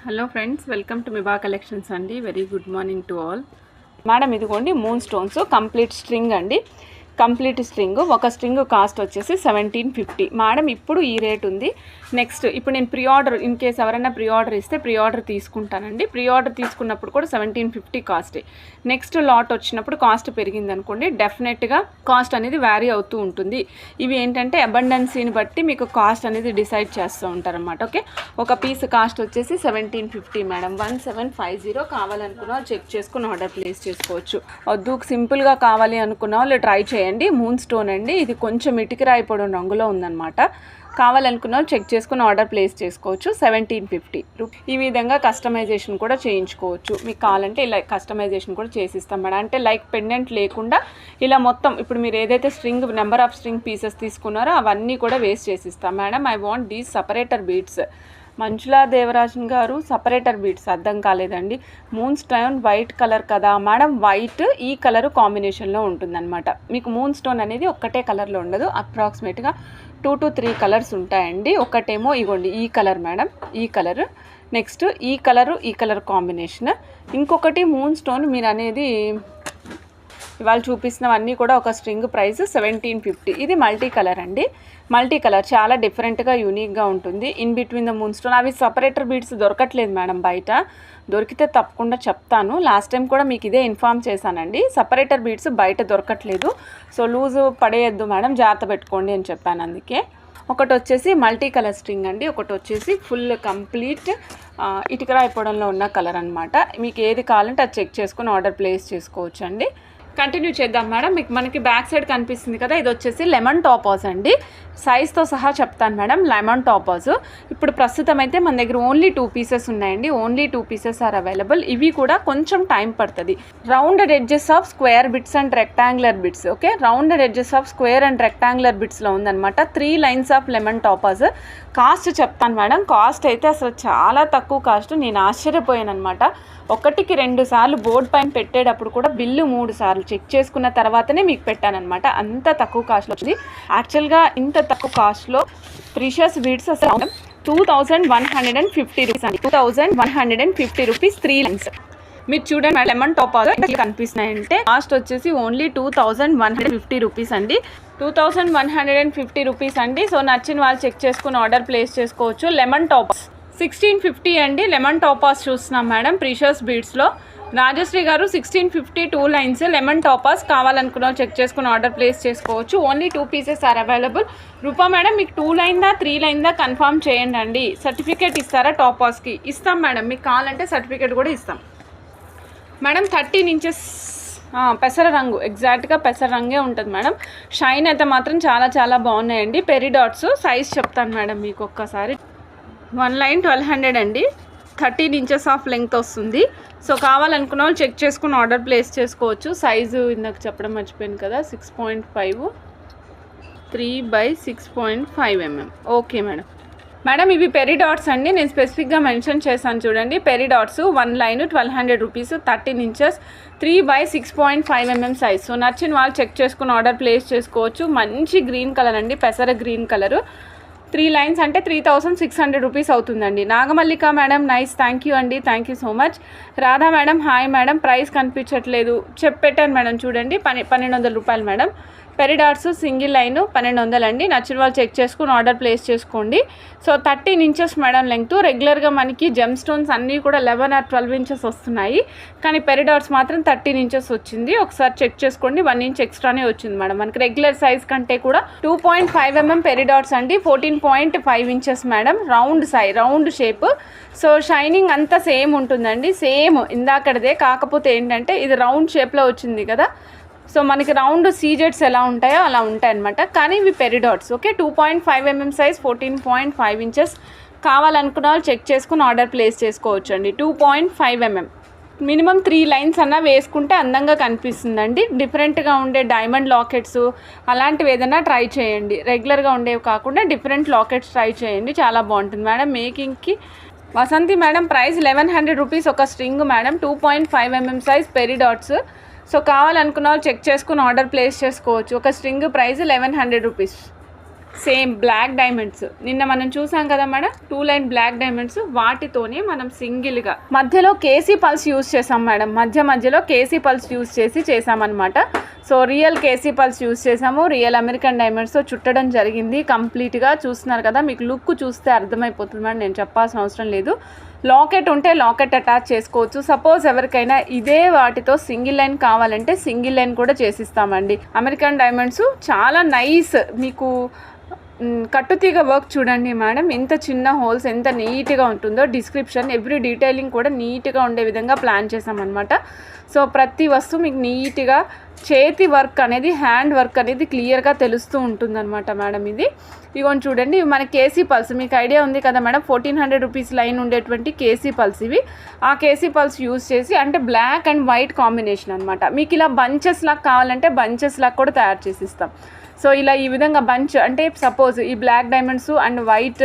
Hello friends, welcome to Miba collections అండి. Very good morning to all. Madam ఇదిగోండి moon stones complete string అండి. Complete string ఒక string cost వచ్చేసి 1750 madam. ఇప్పుడు ఈ రేట్ ఉంది. నెక్స్ట్ ఇప్పుడు నేను ప్రీ ఆర్డర్ ఇన్ కేస్ ఎవరైనా ప్రీ ఆర్డర్ ఇస్తే ప్రీ ఆర్డర్ తీసుకుంటానండి. ప్రీ ఆర్డర్ తీసుకున్నప్పుడు కూడా 1750 కాస్ట్. నెక్స్ట్ లాట్ వచ్చినప్పుడు కాస్ట్ పెరిగింది అనుకోండి, డెఫినెట్గా కాస్ట్ అనేది వ్యారీ అవుతూ ఉంటుంది. ఇవి ఏంటంటే అబండెన్సీని బట్టి మీకు కాస్ట్ అనేది డిసైడ్ చేస్తూ ఉంటారన్నమాట. ఓకే, ఒక పీస్ కాస్ట్ వచ్చేసి 1750 మేడం. 1750 కావాలనుకున్న వాళ్ళు చెక్ చేసుకుని ఆర్డర్ ప్లేస్ చేసుకోవచ్చు. వద్దు సింపుల్గా కావాలి అనుకున్న వాళ్ళు ట్రై చేయండి. మూన్ స్టోన్ అండి, ఇది కొంచెం ఇటుకరాయి పొడి రంగులో ఉందన్నమాట. కావాలనుకున్న వాళ్ళు చెక్ చేసుకుని ఆర్డర్ ప్లేస్ చేసుకోవచ్చు. 1750. ఈ విధంగా కస్టమైజేషన్ కూడా చేయించుకోవచ్చు. మీకు కావాలంటే ఇలా కస్టమైజేషన్ కూడా చేసిస్తాం మేడం. అంటే లైక్ పెండెంట్ లేకుండా ఇలా మొత్తం ఇప్పుడు మీరు ఏదైతే string number of string pieces తీసుకున్నారో అవన్నీ కూడా వేస్ట్ చేసిస్తాం madam. I want these separator beads. Manjula Devarajan గారు సపరేటర్ బీడ్స్ అర్థం కాలేదండి. మూన్ స్టోన్ వైట్ కలర్ కదా మేడం. వైట్ ఈ కలర్ కాంబినేషన్లో ఉంటుందన్నమాట. మీకు మూన్ స్టోన్ అనేది ఒక్కటే కలర్లో ఉండదు, అప్రాక్సిమేట్గా 2 to 3 కలర్స్ ఉంటాయండి. ఒకటేమో ఇగోండి ఈ కలర్ మేడం, ఈ కలర్. నెక్స్ట్ ఈ కలర్ కాంబినేషన్. ఇంకొకటి మూన్ స్టోన్ మీరు అనేది ఇవాళ చూపిస్తున్నవన్నీ కూడా ఒక స్ట్రింగ్ ప్రైస్ 1750. ఇది మల్టీ కలర్ అండి. మల్టీ కలర్ చాలా డిఫరెంట్గా యూనిక్గా ఉంటుంది. In between the moon stone అవి సపరేటర్ బీడ్స్ దొరకట్లేదు మేడం బయట. దొరికితే తప్పకుండా చెప్తాను. లాస్ట్ టైం కూడా మీకు ఇదే ఇన్ఫామ్ చేశానండి. సపరేటర్ బీడ్స్ బయట దొరకట్లేదు. సో లూజు పడేయద్దు మేడం, జాగ్రత్త పెట్టుకోండి అని చెప్పాను. అందుకే ఒకటి వచ్చేసి మల్టీ కలర్ స్ట్రింగ్ అండి, ఒకటి వచ్చేసి ఫుల్ కంప్లీట్ ఇటుకరాయి పొడంలో ఉన్న కలర్ అనమాట. మీకు ఏది కావాలంటే అది చెక్ చేసుకుని ఆర్డర్ ప్లేస్ చేసుకోవచ్చు అండి. కంటిన్యూ చేద్దాం మేడం. మీకు మనకి బ్యాక్ సైడ్ కనిపిస్తుంది కదా, ఇది వచ్చేసి లెమన్ టాపాస్ అండి. సైజ్తో సహా చెప్తాను మేడం. లెమన్ టాపాస్ ఇప్పుడు ప్రస్తుతం అయితే మన దగ్గర ఓన్లీ 2 పీసెస్ ఉన్నాయండి. Only 2 pieces are available. ఇవి కూడా కొంచెం టైం పడుతుంది. Rounded edges of square bits and rectangular bits. Okay, rounded edges of square and rectangular బిట్స్లో ఉందన్నమాట. 3 lines of lemon topaz. Cost చెప్తాను మేడం. కాస్ట్ అయితే అసలు చాలా తక్కువ కాస్ట్. నేను ఆశ్చర్యపోయాను అనమాట. ఒకటికి 2 సార్లు బోర్డు పైన పెట్టేటప్పుడు కూడా బిల్లు 3 సార్లు చెక్ చేసుకున్న తర్వాతనే మీకు పెట్టానమాట. అంత తక్కువ కాస్ట్లో వచ్చింది. యాక్చువల్గా ఇంత తక్కువ కాస్ట్లో ప్రీషియస్ బీడ్స్ అసలు 2150 రూపీస్ అండి. 2150 రూపీస్ 3 లైన్స్. మీరు చూడండి లెమన్ టాపాస్ కనిపిస్తున్నాయంటే కాస్ట్ వచ్చేసి ఓన్లీ 2150 రూపీస్ అండి. 2150 రూపీస్ అండి. సో నచ్చిన వాళ్ళు చెక్ చేసుకుని ఆర్డర్ ప్లేస్ చేసుకోవచ్చు. లెమన్ టాపాస్ 1650 అండి. లెమన్ టాపాస్ చూస్తున్నాం మేడం ప్రీషియస్ బీడ్స్లో. రాజశ్రీ గారు 1650 2 లైన్స్ లెమన్ టాపాస్ కావాలనుకున్న చెక్ చేసుకుని ఆర్డర్ ప్లేస్ చేసుకోవచ్చు. Only 2 pieces are available. Rupa madam మీకు 2 లైన్దా 3 లైన్దా కన్ఫర్మ్ చేయండి అండి. సర్టిఫికేట్ ఇస్తారా టాపాస్కి? ఇస్తాం మేడం. మీకు కావాలంటే సర్టిఫికేట్ కూడా ఇస్తాం మేడం. 13 ఇంచెస్ పెసర రంగు, ఎగ్జాక్ట్గా పెసర రంగే ఉంటుంది మేడం. షైన్ అయితే మాత్రం చాలా చాలా బాగున్నాయండి. పెరిడాట్స్ సైజ్ చెప్తాను మేడం మీకు ఒక్కసారి. 1 లైన్ 1200 అండి. 13 ఇంచెస్ ఆఫ్ లెంగ్త్ వస్తుంది. సో కావాలనుకున్న వాళ్ళు చెక్ చేసుకుని ఆర్డర్ ప్లేస్ చేసుకోవచ్చు. సైజు ఇందాక చెప్పడం మర్చిపోయాను కదా, 6.5 3/6.5 mm. Okay madam. మేడం ఇవి పెరిడాట్స్ అండి. నేను స్పెసిఫిక్గా మెన్షన్ చేశాను చూడండి. పెరిడాట్స్ 1 line 1200 rupees, 13 inches 3/6.5 mm size. So నచ్చిన వాళ్ళు చెక్ చేసుకుని ఆర్డర్ ప్లేస్ చేసుకోవచ్చు. మంచి గ్రీన్ కలర్ అండి, పెసర గ్రీన్ కలరు. 3 లైన్స్ అంటే 3600 రూపీస్ అవుతుందండి. Nagamallika madam nice, thank you అండి, thank you so much. Radha madam hi madam, price కనిపించట్లేదు చెప్పెట్టాను మేడం. చూడండి 1200 రూపాయలు మేడం. పెరిడాట్స్ సింగిల్ లైన్ 1200 అండి. నచ్చిన వాళ్ళు చెక్ చేసుకుని ఆర్డర్ ప్లేస్ చేసుకోండి. So 13 inches madam length. రెగ్యులర్గా మనకి జెమ్ స్టోన్స్ అన్నీ కూడా 11 or 12 ఇంచెస్ వస్తున్నాయి, కానీ పెరిడాట్స్ మాత్రం 13 ఇంచెస్ వచ్చింది. ఒకసారి చెక్ చేసుకోండి. 1 ఇంచ్ ఎక్స్ట్రానే వచ్చింది మేడం. మనకి రెగ్యులర్ సైజ్ కంటే కూడా 2.5 mm పెరిడాట్స్ అండి. 14.5 inches madam. Round shape. So shining అంతా సేమ్ ఉంటుందండి, సేమ్ ఇందాకడదే. కాకపోతే ఏంటంటే ఇది రౌండ్ షేప్లో వచ్చింది కదా. సో మనకి రౌండ్ సీజెట్స్ ఎలా ఉంటాయో అలా ఉంటాయి అనమాట. కానీ ఇవి peridots. Okay, 2.5 mm size, 14.5 inches. కావాలనుకున్న వాళ్ళు చెక్ చేసుకుని ఆర్డర్ ప్లేస్ చేసుకోవచ్చు అండి. 2.5 mm. మినిమం 3 లైన్స్ అన్నా వేసుకుంటే అందంగా కనిపిస్తుందండి. డిఫరెంట్గా ఉండే డైమండ్ లాకెట్స్ అలాంటివి ఏదైనా ట్రై చేయండి. రెగ్యులర్గా ఉండేవి కాకుండా డిఫరెంట్ లాకెట్స్ ట్రై చేయండి, చాలా బాగుంటుంది మేడం. మేకింగ్కి వసంతి మేడం ప్రైస్ 1100 రూపీస్ ఒక string madam. 2.5 mm size peridots. So కావాలనుకున్న వాళ్ళు చెక్ చేసుకుని ఆర్డర్ ప్లేస్ చేసుకోవచ్చు. ఒక string price 1100 rupees. Same black diamonds నిన్న మనం చూసాం కదా మేడం, 2 లైన్ బ్లాక్ డైమండ్స్, వాటితోనే మనం సింగిల్గా మధ్యలో కేసీ పల్స్ యూస్ చేసాం మేడం. మధ్యలో కేసీ పల్స్ యూస్ చేసామన్నమాట. So real keshi pearls use చేసాము, రియల్ అమెరికన్ డైమండ్స్తో చుట్టడం జరిగింది కంప్లీట్గా. చూస్తున్నారు కదా, మీకు లుక్ చూస్తే అర్థమైపోతుంది మేడం, నేను చెప్పాల్సిన అవసరం లేదు. లాకెట్ ఉంటే లాకెట్ అటాచ్ చేసుకోవచ్చు. సపోజ్ ఎవరికైనా ఇదే వాటితో సింగిల్ లైన్ కావాలంటే సింగిల్ లైన్ కూడా చేసిస్తామండి. అమెరికన్ డైమండ్స్ చాలా నైస్. మీకు కట్టుతీగ వర్క్ చూడండి మేడం, ఎంత చిన్న హోల్స్, ఎంత నీట్గా ఉంటుందో. డిస్క్రిప్షన్ ఎవ్రీ డీటెయిలింగ్ కూడా నీట్గా ఉండే విధంగా ప్లాన్ చేసామన్నమాట. సో ప్రతి వస్తువు మీకు నీట్గా చేతి వర్క్ అనేది, హ్యాండ్ వర్క్ అనేది క్లియర్గా తెలుస్తూ ఉంటుందన్నమాట మేడం. ఇది ఇవన్నీ చూడండి, ఇవి మన కేసీ పల్స్, మీకు ఐడియా ఉంది కదా మేడం, 1400 రూపీస్ లైన్ ఉండేటువంటి కేసీ పల్స్ ఇవి. ఆ కేసీ పల్స్ యూజ్ చేసి, అంటే బ్లాక్ అండ్ వైట్ కాంబినేషన్ అనమాట. మీకు ఇలా బంచెస్ లాగా కావాలంటే బంచెస్ లాగా కూడా తయారు చేసి ఇస్తాం. సో ఇలా ఈ విధంగా బంచ్, అంటే సపోజ్ ఈ బ్లాక్ డైమండ్స్ అండ్ వైట్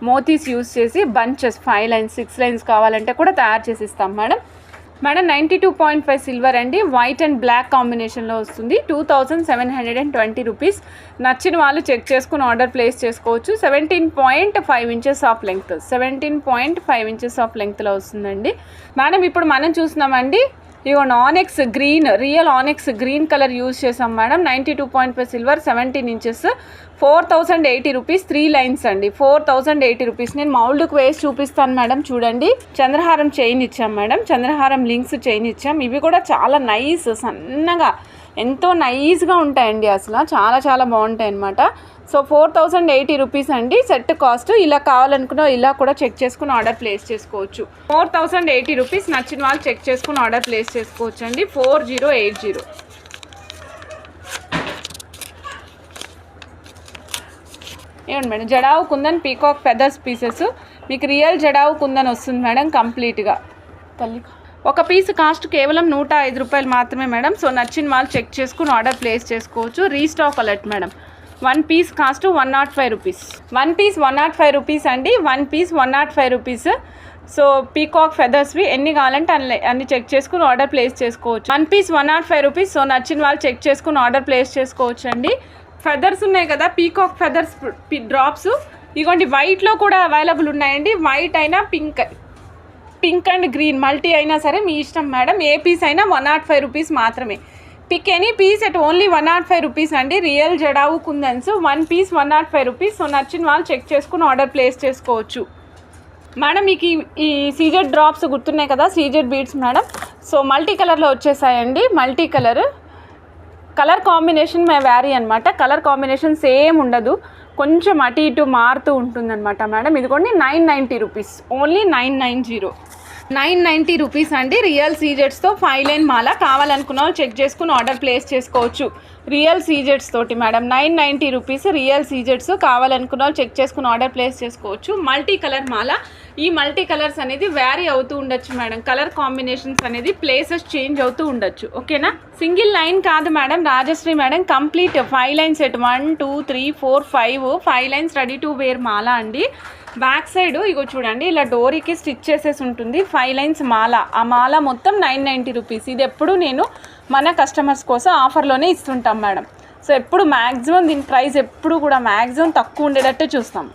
మోతీస్ యూజ్ చేసి బంచెస్ 5 లైన్స్ 6 లైన్స్ కావాలంటే కూడా తయారు చేసి ఇస్తాం మేడం. 92.5 సిల్వర్ అండి, వైట్ అండ్ బ్లాక్ కాంబినేషన్లో వస్తుంది. 2720 రూపీస్. నచ్చిన వాళ్ళు చెక్ చేసుకుని ఆర్డర్ ప్లేస్ చేసుకోవచ్చు. 17.5 inches of length, 17.5 inches of లెంగ్త్లో వస్తుందండి మేడం. ఇప్పుడు మనం చూస్తున్నామండి, ఇవన్న onyx green, real onyx green colour use చేసాం madam. 92.5 silver, 17 inches, 4080 rupees, 3 lines అండి. 4080 రూపీస్. నేను మౌల్డ్కి వేసి చూపిస్తాను మేడం. చూడండి, చంద్రహారం చైన్ ఇచ్చాం మేడం, చంద్రహారం లింక్స్ చైన్ ఇచ్చాం. ఇవి కూడా చాలా నైస్, సన్నగా ఎంతో నైస్గా ఉంటాయండి, అసలు చాలా చాలా బాగుంటాయి అన్నమాట. సో 4080 రూపీస్ అండి సెట్ కాస్ట్. ఇలా కావాలనుకున్నా ఇలా కూడా చెక్ చేసుకుని ఆర్డర్ ప్లేస్ చేసుకోవచ్చు. 4080 రూపీస్. నచ్చిన వాళ్ళు చెక్ చేసుకుని ఆర్డర్ ప్లేస్ చేసుకోవచ్చు అండి. 4080. ఏమండి madam, jadau kundan peacock feathers pieces, మీకు రియల్ జడావు కుందన్ వస్తుంది మేడం కంప్లీట్గా. ఒక పీస్ కాస్ట్ కేవలం 105 రూపాయలు మాత్రమే మేడం. సో నచ్చిన వాళ్ళు చెక్ చేసుకుని ఆర్డర్ ప్లేస్ చేసుకోవచ్చు. Restock alert madam. 1 piece cost 105 rupees. 1 piece 105 rupees అండి. 1 పీస్ 105 రూపీస్. సో పీకాక్ ఫెదర్స్వి ఎన్ని కావాలంటే అన్ని చెక్ చేసుకుని ఆర్డర్ ప్లేస్ చేసుకోవచ్చు. 1 పీస్ 105 రూపీస్. సో నచ్చిన వాళ్ళు చెక్ చేసుకుని ఆర్డర్ ప్లేస్ చేసుకోవచ్చు అండి. ఫెదర్స్ ఉన్నాయి కదా, పీకాక్ ఫెదర్స్ డ్రాప్స్, ఇగోండి వైట్లో కూడా అవైలబుల్ ఉన్నాయండి. వైట్ అయినా పింక్ అండ్ గ్రీన్ మల్టీ అయినా సరే మీ ఇష్టం మేడం. ఏ పీస్ అయినా 105 రూపీస్ మాత్రమే. Pick any piece at only 105 rupees అండి. Real jadau kundans 1 piece 105 rupees. So నచ్చిన వాళ్ళు చెక్ చేసుకుని ఆర్డర్ ప్లేస్ చేసుకోవచ్చు మేడం. మీకు ఈ సీజెడ్ డ్రాప్స్ గుర్తున్నాయి కదా, CZ beads madam. So multi కలర్లో వచ్చేసాయండి. Multi colour combination may vary అనమాట. కలర్ కాంబినేషన్ సేమ్ ఉండదు, కొంచెం అటు ఇటు మారుతూ ఉంటుందన్నమాట మేడం. ఇదిగోండి 990 రూపీస్, ఓన్లీ 990 రూపీస్ అండి. రియల్ సీజెట్స్తో 5 లైన్ మాల. కావాలనుకున్న వాళ్ళు చెక్ చేసుకుని ఆర్డర్ ప్లేస్ చేసుకోవచ్చు. రియల్ సీజెట్స్ తోటి మేడం 990 రూపీస్. రియల్ సీజెట్స్ కావాలనుకున్న వాళ్ళు చెక్ చేసుకుని ఆర్డర్ ప్లేస్ చేసుకోవచ్చు. మల్టీ కలర్ మాల. ఈ మల్టీ కలర్స్ అనేది వ్యారీ అవుతూ ఉండొచ్చు మేడం. కలర్ కాంబినేషన్స్ అనేది ప్లేసెస్ చేంజ్ అవుతూ ఉండొచ్చు. ఓకేనా, సింగిల్ లైన్ కాదు madam. Rajashree madam complete 5 line set 1 2 3 4 5 lines ready to wear మాల అండి. బ్యాక్ సైడ్ ఇగో చూడండి, ఇలా డోరీకి స్టిచ్ చేసేసి ఉంటుంది. 5 లైన్స్ మాల. ఆ మాల మొత్తం 990 రూపీస్. ఇది ఎప్పుడు నేను మన కస్టమర్స్ కోసం ఆఫర్లోనే ఇస్తుంటాం మేడం. సో ఎప్పుడు మ్యాక్సిమం దీని ప్రైస్ ఎప్పుడు కూడా మ్యాక్సిమం తక్కువ ఉండేటట్టే చూస్తాం.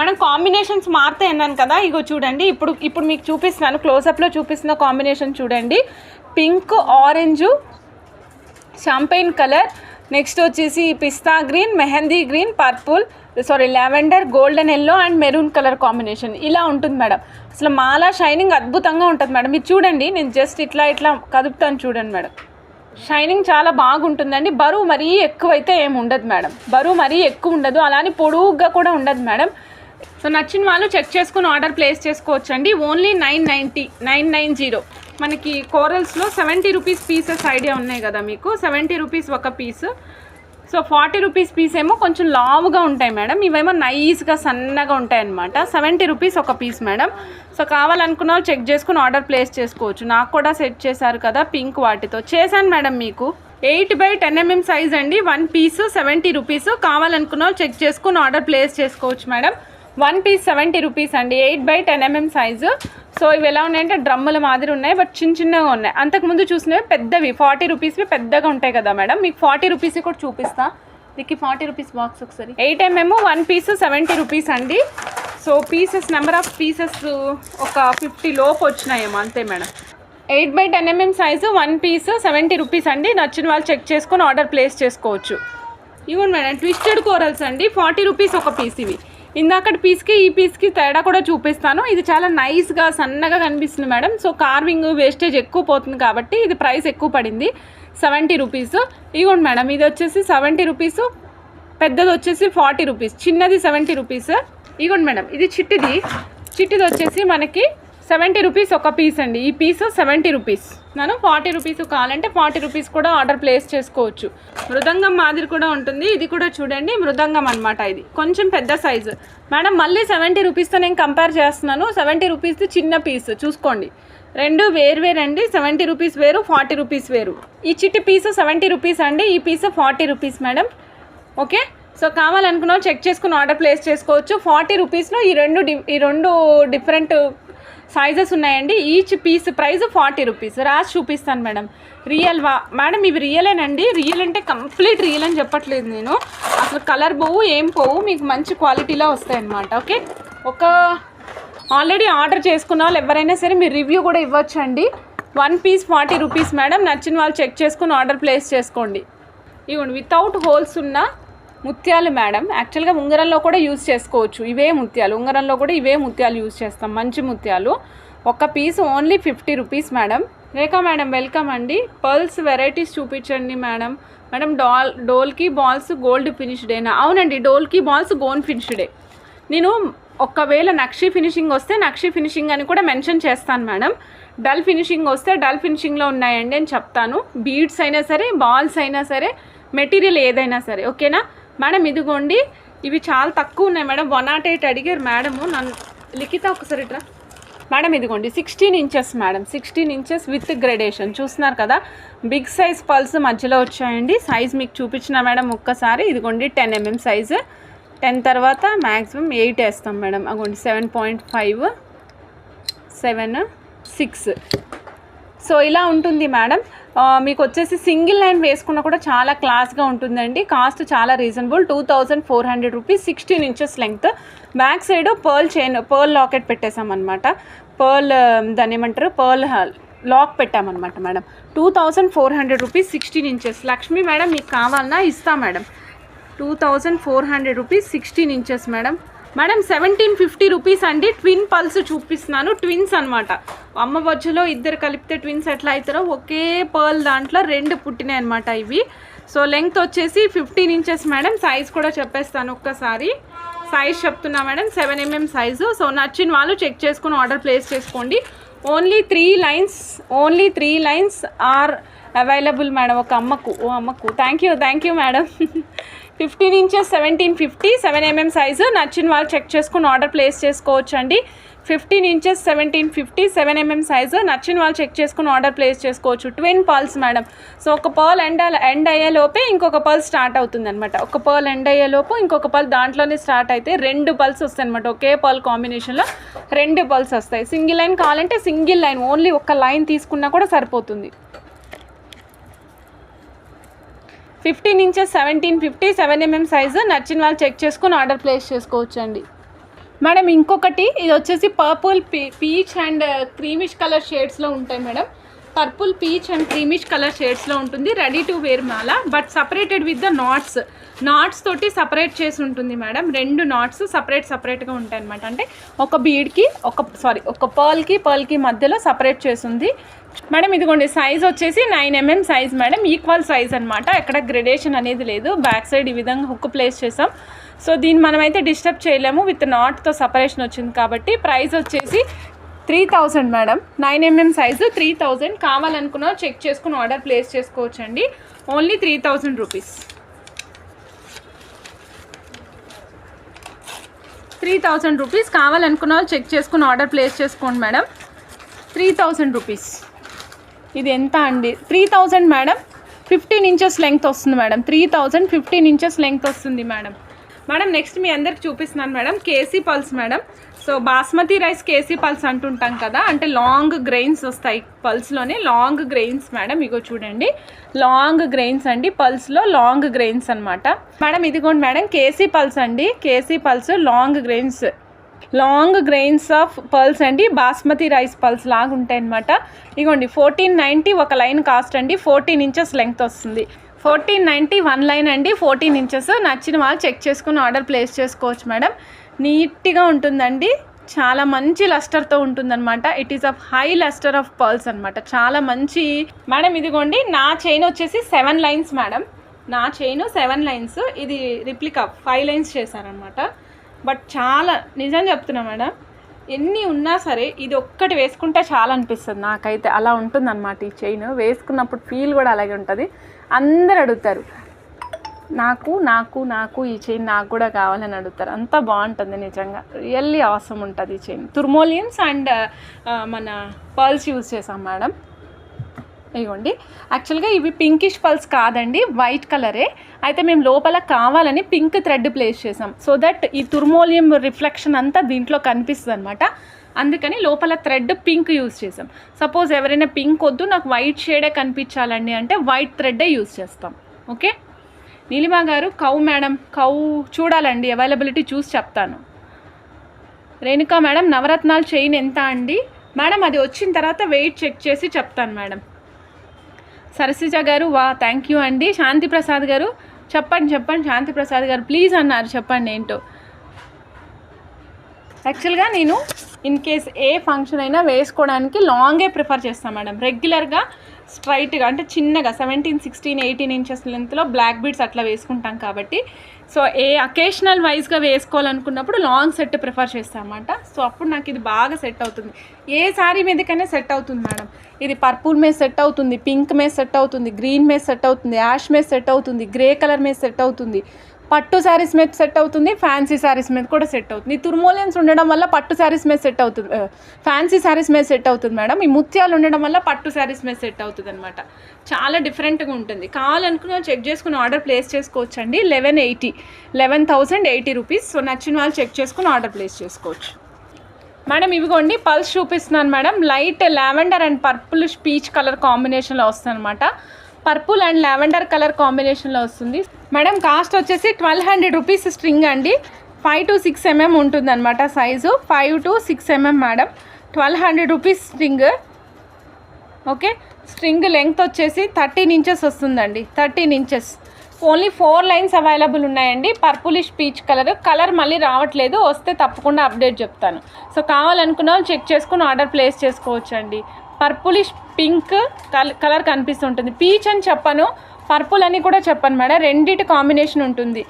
మనం కాంబినేషన్స్ మారుతాయి అన్నాను కదా, ఇగో చూడండి, ఇప్పుడు మీకు చూపిస్తున్నాను, క్లోజప్లో చూపిస్తున్న కాంబినేషన్ చూడండి. Pink, orange, champagne colour, next వచ్చేసి pista green, mehendi green, purple, lavender, golden yellow and maroon colour combination ఇలా ఉంటుంది మేడం. అసలు మాల షైనింగ్ అద్భుతంగా ఉంటుంది మేడం. మీరు చూడండి, నేను జస్ట్ ఇట్లా కదుపుతాను చూడండి మేడం. షైనింగ్ చాలా బాగుంటుందండి. బరువు మరీ ఎక్కువైతే ఏమి ఉండదు మేడం. బరువు మరీ ఎక్కువ ఉండదు, అలానే పొడుగ్గా కూడా ఉండదు మేడం. సో నచ్చిన వాళ్ళు చెక్ చేసుకుని ఆర్డర్ ప్లేస్ చేసుకోవచ్చు అండి. ఓన్లీ 990. మనకి కోరల్స్లో 70 రూపీస్ పీసెస్ ఐడియా ఉన్నాయి కదా మీకు, 70 రూపీస్ ఒక పీస్. సో 40 రూపీస్ పీస్ ఏమో కొంచెం లావుగా ఉంటాయి మేడం, ఇవేమో నైస్గా సన్నగా ఉంటాయి అన్నమాట. 70 రూపీస్ ఒక పీస్ మేడం. సో కావాలనుకున్న వాళ్ళు చెక్ చేసుకుని ఆర్డర్ ప్లేస్ చేసుకోవచ్చు. నాకు కూడా సెట్ చేశారు కదా పింక్, వాటితో చేశాను మేడం. మీకు 8x10mm సైజ్ అండి. 1 పీస్ 70 రూపీస్. కావాలనుకున్న వాళ్ళు చెక్ చేసుకుని ఆర్డర్ ప్లేస్ చేసుకోవచ్చు మేడం. 1 పీస్ 70 రూపీస్ అండి. 8x10mm size. సో ఇవి ఎలా ఉన్నాయంటే డ్రమ్ముల మాదిరి ఉన్నాయి, బట్ చిన్నగా ఉన్నాయి. అంతకుముందు చూసినవి పెద్దవి 40 రూపీస్వి పెద్దగా ఉంటాయి కదా మేడం. మీకు 40 రూపీస్ కూడా చూపిస్తా. దీనికి 40 రూపీస్ బాక్స్ ఒకసారి 8 mm 1 పీస్ 70 రూపీస్ అండి. So pieces number of pieces ఒక 50 లోపు వచ్చినాయేమో అంతే మేడం. 8x10 mm size 1 piece 70 rupees అండి. నచ్చిన వాళ్ళు చెక్ చేసుకొని ఆర్డర్ ప్లేస్ చేసుకోవచ్చు. ఇవ్వండి మేడం ట్విస్టెడ్ కోరల్స్ అండి 40 రూపీస్ ఒక పీస్. ఇవి ఇందాకటి పీస్కి ఈ పీస్కి తేడా కూడా చూపిస్తాను. ఇది చాలా నైస్గా సన్నగా కనిపిస్తుంది మేడం. సో కార్వింగ్ వేస్టేజ్ ఎక్కువ పోతుంది కాబట్టి ఇది ప్రైస్ ఎక్కువ పడింది 70 రూపీస్. ఇవ్వండి మేడం ఇది వచ్చేసి 70 రూపీస్, పెద్దది వచ్చేసి 40 రూపీస్, చిన్నది 70 రూపీస్. ఇవ్వండి మేడం ఇది చిట్టిది వచ్చేసి మనకి 70 రూపీస్ ఒక పీస్ అండి. ఈ పీస్ 70 రూపీస్. నేను 40 రూపీస్ కావాలంటే 40 రూపీస్ కూడా ఆర్డర్ ప్లేస్ చేసుకోవచ్చు. మృదంగం మాదిరి కూడా ఉంటుంది. ఇది కూడా చూడండి మృదంగం అనమాట. ఇది కొంచెం పెద్ద సైజు మేడం. మళ్ళీ 70 రూపీస్తో నేను కంపేర్ చేస్తున్నాను. 70 రూపీస్ది చిన్న పీస్ చూసుకోండి. రెండు వేరువేరండి. 70 రూపీస్ వేరు, 40 రూపీస్ వేరు. ఈ చిట్టి పీస్ 70 రూపీస్ అండి. ఈ piece 40 rupees madam. Okay so కావాలనుకున్నాం చెక్ చేసుకుని ఆర్డర్ ప్లేస్ చేసుకోవచ్చు. 40 రూపీస్లో ఈ రెండు డిఫరెంట్ సైజెస్ ఉన్నాయండి. Each piece price 40 rupees. రాసి చూపిస్తాను మేడం. మేడం ఇవి రియలేనండి. రియల్ అంటే కంప్లీట్ రియల్ అని చెప్పట్లేదు నేను. అసలు కలర్ పోవు ఏం పోవు, మీకు మంచి క్వాలిటీలో వస్తాయన్నమాట. ఓకే ఆల్రెడీ ఆర్డర్ చేసుకున్న వాళ్ళు ఎవరైనా సరే మీరు రివ్యూ కూడా ఇవ్వచ్చు అండి. 1 పీస్ 40 రూపీస్ మేడం. నచ్చిన వాళ్ళు చెక్ చేసుకుని ఆర్డర్ ప్లేస్ చేసుకోండి. ఇవ్వండి వితౌట్ హోల్స్ ఉన్న ముత్యాలు మేడం. యాక్చువల్గా ఉంగరంలో కూడా యూజ్ చేసుకోవచ్చు. ఇవే ముత్యాలు ఉంగరంలో కూడా ఇవే ముత్యాలు యూజ్ చేస్తాం. మంచి ముత్యాలు. ఒక పీస్ ఓన్లీ 50 రూపీస్ మేడం. రేఖా మేడం వెల్కమ్ అండి. పర్ల్స్ వెరైటీస్ చూపించండి మేడం. Madam డోల్కి balls gold ఫినిష్డేనా? అవునండి డోల్కి బాల్స్ గోల్డ్ ఫినిష్డే. నేను ఒకవేళ నక్షి ఫినిషింగ్ వస్తే నక్షి ఫినిషింగ్ అని కూడా మెన్షన్ చేస్తాను మేడం. డల్ ఫినిషింగ్ వస్తే డల్ ఫినిషింగ్లో ఉన్నాయండి అని చెప్తాను. బీడ్స్ అయినా సరే బాల్స్ అయినా సరే మెటీరియల్ ఏదైనా సరే ఓకేనా మేడం. ఇదిగోండి ఇవి చాలా తక్కువ ఉన్నాయి మేడం. 108 అడిగారు మేడము. నన్ను లిఖిత ఒకసారి ఇట్లా మేడం. ఇదిగోండి 16 inches madam. 16 inches with gradation చూస్తున్నారు కదా. బిగ్ సైజ్ పల్స్ మధ్యలో వచ్చాయండి. సైజ్ మీకు చూపించిన మేడం ఒక్కసారి. ఇదిగోండి 10 mm సైజు. 10 తర్వాత మ్యాక్సిమం 8 వేస్తాం మేడం. అగోండి 7.5 7 6. సో ఇలా ఉంటుంది మేడం. మీకు వచ్చేసి సింగిల్ లైన్ వేసుకున్నా కూడా చాలా క్లాస్గా ఉంటుందండి. కాస్ట్ చాలా reasonable 2400 rupees. 16 inches length. Back side pearl locket పెట్టేసామన్నమాట. దాన్ని ఏమంటారు పర్ల్ లాక్ పెట్టామన్నమాట madam. 2400 rupees 16 inches. Lakshmi madam మీకు కావాలన్నా ఇస్తా madam. 2400 rupees 16 inches madam. Madam 1750 rupees అండి. ట్విన్ పల్స్ చూపిస్తున్నాను. ట్విన్స్ అనమాట. అమ్మ బొజ్జలో ఇద్దరు కలిపితే ట్విన్స్ ఎట్లా అవుతారో ఒకే పర్ల్ దాంట్లో 2 పుట్టినాయి అనమాట ఇవి. సో లెంగ్త్ వచ్చేసి 15 ఇంచెస్ మేడం. సైజ్ కూడా చెప్పేస్తాను ఒక్కసారి. సైజ్ చెప్తున్నా మేడం 7 mm సైజు. సో నచ్చిన వాళ్ళు చెక్ చేసుకుని ఆర్డర్ ప్లేస్ చేసుకోండి. Only 3 lines are available madam. ఒక అమ్మకు thank you madam. 15 inches 1750 7 mm size. నచ్చిన వాళ్ళు చెక్ చేసుకుని ఆర్డర్ ప్లేస్ చేసుకోవచ్చు అండి. 15 ఇంచెస్ 1750 7 mm సైజు. నచ్చిన వాళ్ళు చెక్ చేసుకుని ఆర్డర్ ప్లేస్ చేసుకోవచ్చు. Twin pearls madam. సో ఒక పర్ల్ ఎండ్ అయ్యేలోపే ఇంకొక పర్ల్ స్టార్ట్ అవుతుంది అనమాట. ఒక పర్ల్ ఎండ్ అయ్యేలోపు ఇంకొక పర్ల్ దాంట్లోనే స్టార్ట్ అయితే 2 పర్ల్స్ వస్తాయి అనమాట. ఒకే పర్ల్ కాంబినేషన్లో 2 పర్ల్స్ వస్తాయి. సింగిల్ లైన్ కావాలంటే సింగిల్ లైన్ ఓన్లీ ఒక లైన్ తీసుకున్నా కూడా సరిపోతుంది. 15 ఇంచెస్ 1750 7 mm సైజు. నచ్చిన వాళ్ళు చెక్ చేసుకుని ఆర్డర్ ప్లేస్ చేసుకోవచ్చు అండి మేడం. ఇంకొకటి ఇది వచ్చేసి purple peach and creamish colour షేడ్స్లో ఉంటాయి madam. Purple peach and creamish colour షేడ్స్లో ఉంటుంది. రెడీ టు వేర్ మాల but separated with the knots తోటి సపరేట్ చేసి ఉంటుంది మేడం. 2 నాట్స్ సపరేట్గా ఉంటాయి అనమాట. అంటే ఒక బీడ్కి ఒక పర్ల్కి మధ్యలో సపరేట్ చేసి ఉంది మేడం. ఇదిగోండి సైజ్ వచ్చేసి 9 mm size madam. Equal size అనమాట. ఎక్కడ గ్రేడేషన్ అనేది లేదు. బ్యాక్ సైడ్ ఈ విధంగా హుక్ ప్లేస్ చేసాం. సో దీన్ని మనమైతే డిస్టర్బ్ చేయలేము. విత్ నాట్తో సపరేషన్ వచ్చింది కాబట్టి ప్రైస్ వచ్చేసి 3000 మేడం. 9 mm size 3000. కావాలనుకున్నా చెక్ చేసుకుని ఆర్డర్ ప్లేస్ చేసుకోవచ్చు అండి. Only 3000 rupees. 3000 రూపీస్. కావాలనుకున్న చెక్ చేసుకుని ఆర్డర్ ప్లేస్ చేసుకోండి మేడం. 3000 రూపీస్. ఇది ఎంత అండి? 3000 మేడం. 15 ఇంచెస్ లెంగ్త్ వస్తుంది మేడం. 3000 15 ఇంచెస్ లెంగ్త్ వస్తుంది మేడం. నెక్స్ట్ మీ అందరికి చూపిస్తున్నాను madam. Keshi pearls madam. So basmati rice keshi pearls అంటుంటాం కదా, అంటే లాంగ్ గ్రెయిన్స్ వస్తాయి పల్స్లోనే, లాంగ్ గ్రెయిన్స్ మేడం. ఇగో చూడండి, లాంగ్ గ్రెయిన్స్ అండి, పల్స్లో లాంగ్ గ్రెయిన్స్ అనమాట మేడం. ఇదిగోండి మేడం, కేసీ పల్స్ అండి, keshi pearls long grains of pearls అండి, బాస్మతి రైస్ పల్స్ లాగా ఉంటాయి అనమాట. ఇగోండి 1490 ఒక లైన్ కాస్ట్ అండి, 14 ఇంచెస్ లెంగ్త్ వస్తుంది. 1490 1 లైన్ అండి, 14 ఇంచెస్. నచ్చిన వాళ్ళు చెక్ చేసుకుని ఆర్డర్ ప్లేస్ చేసుకోవచ్చు మేడం. నీట్గా ఉంటుందండి, చాలా మంచి లస్టర్తో ఉంటుందన్నమాట. It is of high lustre of pearls అనమాట, చాలా మంచి మేడం. ఇదిగోండి నా చైన్ వచ్చేసి 7 లైన్స్ మేడం, నా చైన్ 7 లైన్స్. ఇది రిప్లికా 5 లైన్స్ చేశారనమాట. బట్ చాలా నిజం చెప్తున్నా మేడం, ఎన్ని ఉన్నా సరే ఇది ఒక్కటి వేసుకుంటే చాలా అనిపిస్తుంది నాకైతే, అలా ఉంటుందన్నమాట ఈ చైన్. వేసుకున్నప్పుడు ఫీల్ కూడా అలాగే ఉంటుంది. అందరు అడుగుతారు నాకు నాకు నాకు ఈ చైన్ నాకు కూడా కావాలని అడుగుతారు, అంత బాగుంటుంది నిజంగా, రియల్లీ అవసరం ఉంటుంది ఈ చైన్. తుర్మోలియన్స్ అండ్ మన పర్ల్స్ యూజ్ చేసాం మేడం. ఇవ్వండి, యాక్చువల్గా ఇవి పింకిష్ పల్స్ కాదండి, వైట్ కలరే. అయితే మేము లోపల కావాలని పింక్ థ్రెడ్ ప్లేస్ చేసాం, సో దట్ ఈ తుర్మోలియం రిఫ్లెక్షన్ అంతా దీంట్లో కనిపిస్తుంది అనమాట. అందుకని లోపల థ్రెడ్ పింక్ యూజ్ చేసాం. సపోజ్ ఎవరైనా పింక్ వద్దు నాకు వైట్ షేడే కనిపించాలండి అంటే వైట్ థ్రెడ్డే యూజ్ చేస్తాం. ఓకే నీలిమా గారు, కౌ మేడం, కౌ చూడాలండి, అవైలబిలిటీ చూసి చెప్తాను. రేణుకా మేడం, నవరత్నాలు చైన్ ఎంత అండి మేడం? అది వచ్చిన తర్వాత వెయిట్ చెక్ చేసి చెప్తాను మేడం. సరసిజ గారు, వా థ్యాంక్ యూ అండి. శాంతి ప్రసాద్ గారు, చెప్పండి శాంతి ప్రసాద్ గారు ప్లీజ్ అన్నారు, చెప్పండి ఏంటో. యాక్చువల్గా నేను ఇన్ కేస్ ఏ ఫంక్షన్ అయినా వేసుకోవడానికి లాంగే ప్రిఫర్ చేస్తాను మేడం. రెగ్యులర్గా స్ట్రైట్గా అంటే చిన్నగా 17, 16, 18 ఇంచెస్ లెంత్లో బ్లాక్ బీడ్స్ అట్లా వేసుకుంటాం కాబట్టి, సో ఏ అకేషనల్ వైజ్గా వేసుకోవాలనుకున్నప్పుడు లాంగ్ సెట్ ప్రిఫర్ చేస్తాను అన్నమాట. సో అప్పుడు నాకు ఇది బాగా సెట్ అవుతుంది, ఏ శారీ మీదకైనా సెట్ అవుతుంది మేడం. ఇది పర్పుల్ మీద సెట్ అవుతుంది, పింక్ మీద సెట్ అవుతుంది, గ్రీన్ మీద సెట్ అవుతుంది, యాష్ మీద సెట్ అవుతుంది, గ్రే కలర్ మీద సెట్ అవుతుంది, పట్టు శారీస్ మీద సెట్ అవుతుంది, ఫ్యాన్సీ శారీస్ మీద కూడా సెట్ అవుతుంది. ఈ తుర్మోలియన్స్ ఉండడం వల్ల పట్టు శారీస్ మీద సెట్ అవుతుంది, ఫ్యాన్సీ శారీస్ మీద సెట్ అవుతుంది మేడం. ఈ ముత్యాలు ఉండడం వల్ల పట్టు శారీస్ మీద సెట్ అవుతుంది అనమాట. చాలా డిఫరెంట్గా ఉంటుంది. కావాలనుకున్న చెక్ చేసుకుని ఆర్డర్ ప్లేస్ చేసుకోవచ్చు అండి. 11,080 రూపీస్. సో నచ్చిన వాళ్ళు చెక్ చేసుకుని ఆర్డర్ ప్లేస్ చేసుకోవచ్చు మేడం. ఇవిగోండి పల్స్ చూపిస్తున్నాను madam. Light lavender and purple peach colour కాంబినేషన్లో వస్తుంది అనమాట. పర్పుల్ అండ్ లావెండర్ కలర్ కాంబినేషన్లో వస్తుంది మేడం. కాస్ట్ వచ్చేసి 1200 రూపీస్ స్ట్రింగ్ అండి. 5 to 6 mm ఉంటుంది అనమాట size, 5 to 6 mm madam. 1200 rupees string. Okay, string length వచ్చేసి 13 ఇంచెస్ వస్తుందండి, 13 ఇంచెస్. ఓన్లీ 4 లైన్స్ అవైలబుల్ ఉన్నాయండి. పర్పులిష్ పీచ్ కలర్ మళ్ళీ రావట్లేదు, వస్తే తప్పకుండా అప్డేట్ చెప్తాను. సో కావాలనుకున్న వాళ్ళు చెక్ చేసుకుని ఆర్డర్ ప్లేస్ చేసుకోవచ్చు అండి. పర్పులిష్ పింక్ కలర్ కనిపిస్తుంటుంది. పీచ్ అని చెప్పను, పర్పుల్ అని కూడా చెప్పను మేడం, రెండిటి కాంబినేషన్ ఉంటుంది.